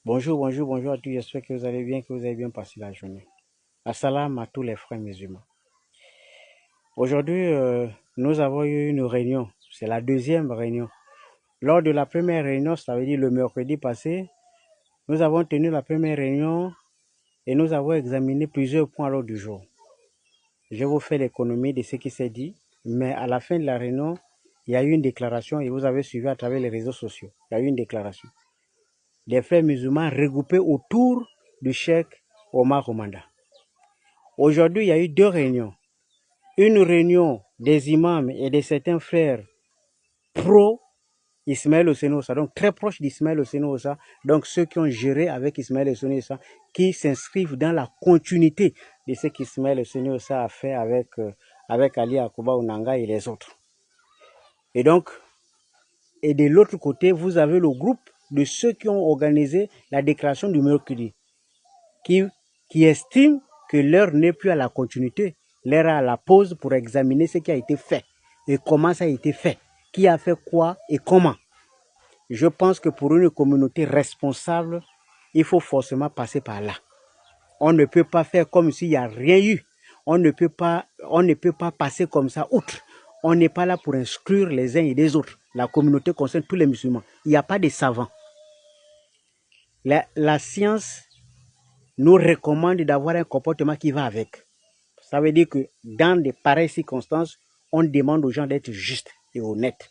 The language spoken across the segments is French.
Bonjour, bonjour, bonjour à tous. J'espère que vous allez bien, que vous avez bien passé la journée. Assalam à tous les frères musulmans. Aujourd'hui, nous avons eu une réunion. C'est la deuxième réunion. Lors de la première réunion, ça veut dire le mercredi passé, nous avons tenu la première réunion et nous avons examiné plusieurs points à l'ordre du jour. Je vous fais l'économie de ce qui s'est dit, mais à la fin de la réunion, il y a eu une déclaration et vous avez suivi à travers les réseaux sociaux. Il y a eu une déclaration des frères musulmans regroupés autour du cheikh Omar Omanda. Aujourd'hui, il y a eu deux réunions. Une réunion des imams et de certains frères pro-Ismaël Hosseini Issa, donc très proches d'Ismaël Hosseini Issa, donc ceux qui ont géré avec Ismaël Hosseini Issa, qui s'inscrivent dans la continuité de ce qu'Ismaël Hosseini Issa a fait avec Ali Akuba Onanga et les autres. Et donc, et de l'autre côté, vous avez le groupe de ceux qui ont organisé la déclaration du mercredi, qui estiment que l'heure n'est plus à la continuité, l'heure est à la pause pour examiner ce qui a été fait et comment ça a été fait, qui a fait quoi et comment. Je pense que pour une communauté responsable, il faut forcément passer par là. On ne peut pas faire comme s'il n'y a rien eu. On ne peut pas passer comme ça outre. On n'est pas là pour exclure les uns et les autres. La communauté concerne tous les musulmans. Il n'y a pas de savants. La science nous recommande d'avoir un comportement qui va avec. Ça veut dire que dans de pareilles circonstances, on demande aux gens d'être justes et honnêtes.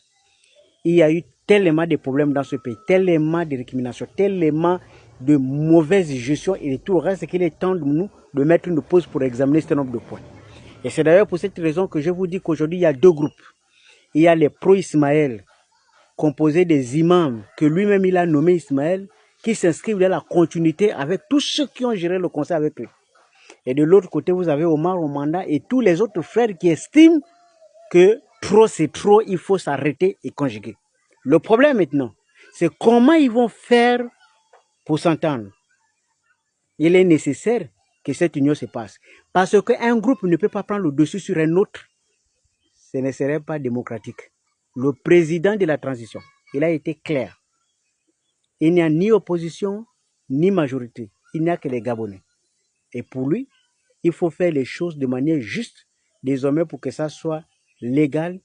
Il y a eu tellement de problèmes dans ce pays, tellement de récriminations, tellement de mauvaise gestion et tout le reste qu'il est temps de nous de mettre une pause pour examiner ce nombre de points. Et c'est d'ailleurs pour cette raison que je vous dis qu'aujourd'hui, il y a deux groupes. Il y a les pro-Ismaël, composés des imams que lui-même il a nommé Ismaël, qui s'inscrivent dans la continuité avec tous ceux qui ont géré le conseil avec lui. Et de l'autre côté, vous avez Omar Omanda et tous les autres frères qui estiment que trop c'est trop, il faut s'arrêter et conjuguer. Le problème maintenant, c'est comment ils vont faire pour s'entendre. Il est nécessaire que cette union se passe. Parce qu'un groupe ne peut pas prendre le dessus sur un autre. Ce ne serait pas démocratique. Le président de la transition, il a été clair. Il n'y a ni opposition, ni majorité. Il n'y a que les Gabonais. Et pour lui, il faut faire les choses de manière juste, désormais pour que ça soit légal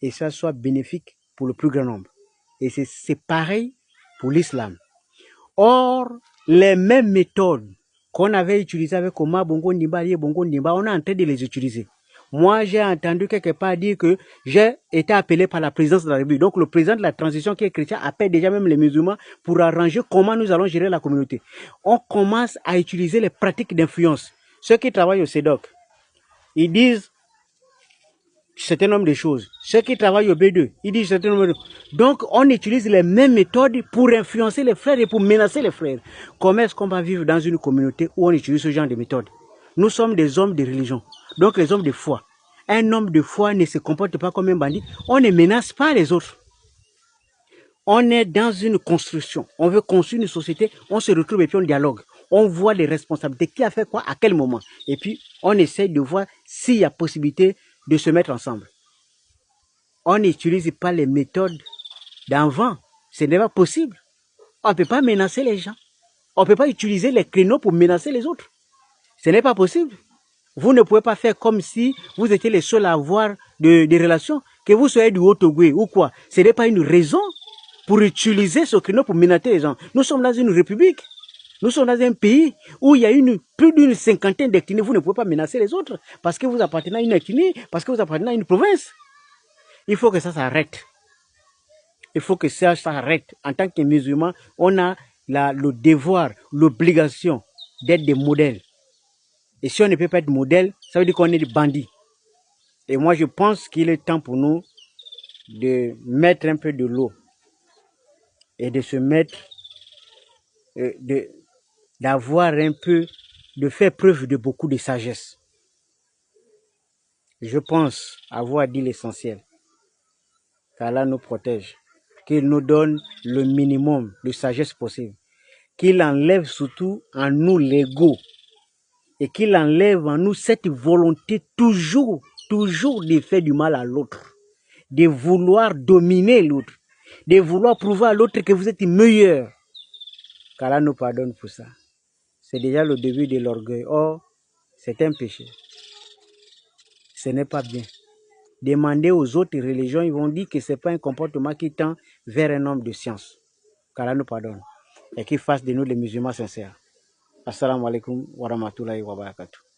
et ça soit bénéfique pour le plus grand nombre. Et c'est pareil pour l'islam. Or, les mêmes méthodes qu'on avait utilisées avec Omar Bongo Ndimba, Bongo Ndimba, on est en train de les utiliser. Moi, j'ai entendu quelque part dire que j'ai été appelé par la présidence de la République. Donc, le président de la transition qui est chrétien appelle déjà même les musulmans pour arranger comment nous allons gérer la communauté. On commence à utiliser les pratiques d'influence. Ceux qui travaillent au CEDOC, ils disent certain nombre de choses. Ceux qui travaillent au B2, ils disent certain nombre de choses. Donc, on utilise les mêmes méthodes pour influencer les frères et pour menacer les frères. Comment est-ce qu'on va vivre dans une communauté où on utilise ce genre de méthodes? Nous sommes des hommes de religion, donc les hommes de foi. Un homme de foi ne se comporte pas comme un bandit. On ne menace pas les autres. On est dans une construction. On veut construire une société. On se retrouve et puis on dialogue. On voit les responsabilités. Qui a fait quoi, à quel moment. Et puis, on essaie de voir s'il y a possibilité de se mettre ensemble. On n'utilise pas les méthodes d'avant. Ce n'est pas possible. On ne peut pas menacer les gens. On ne peut pas utiliser les créneaux pour menacer les autres. Ce n'est pas possible. Vous ne pouvez pas faire comme si vous étiez les seuls à avoir des relations, que vous soyez du Haut-Togo ou quoi. Ce n'est pas une raison pour utiliser ce créneau pour menacer les gens. Nous sommes dans une république. Nous sommes dans un pays où il y a plus d'une cinquantaine d'ethnies. Vous ne pouvez pas menacer les autres parce que vous appartenez à une ethnie, parce que vous appartenez à une province. Il faut que ça s'arrête. Il faut que ça s'arrête. En tant que musulmans, on a le devoir, l'obligation d'être des modèles. Et si on ne peut pas être modèle, ça veut dire qu'on est des bandits. Et moi, je pense qu'il est temps pour nous de mettre un peu de l'eau et de se mettre, d'avoir un peu, de faire preuve de beaucoup de sagesse. Je pense avoir dit l'essentiel. Qu'Allah nous protège, qu'il nous donne le minimum de sagesse possible, qu'il enlève surtout en nous l'ego et qu'il enlève en nous cette volonté toujours de faire du mal à l'autre, de vouloir dominer l'autre, de vouloir prouver à l'autre que vous êtes meilleur. qu'Allah nous pardonne pour ça. C'est déjà le début de l'orgueil. Or, c'est un péché. Ce n'est pas bien. Demandez aux autres religions, ils vont dire que ce n'est pas un comportement qui tend vers un homme de science. Qu'Allah nous pardonne et qu'il fasse de nous les musulmans sincères. Assalamu alaikum wa rahmatullahi wa barakatuh.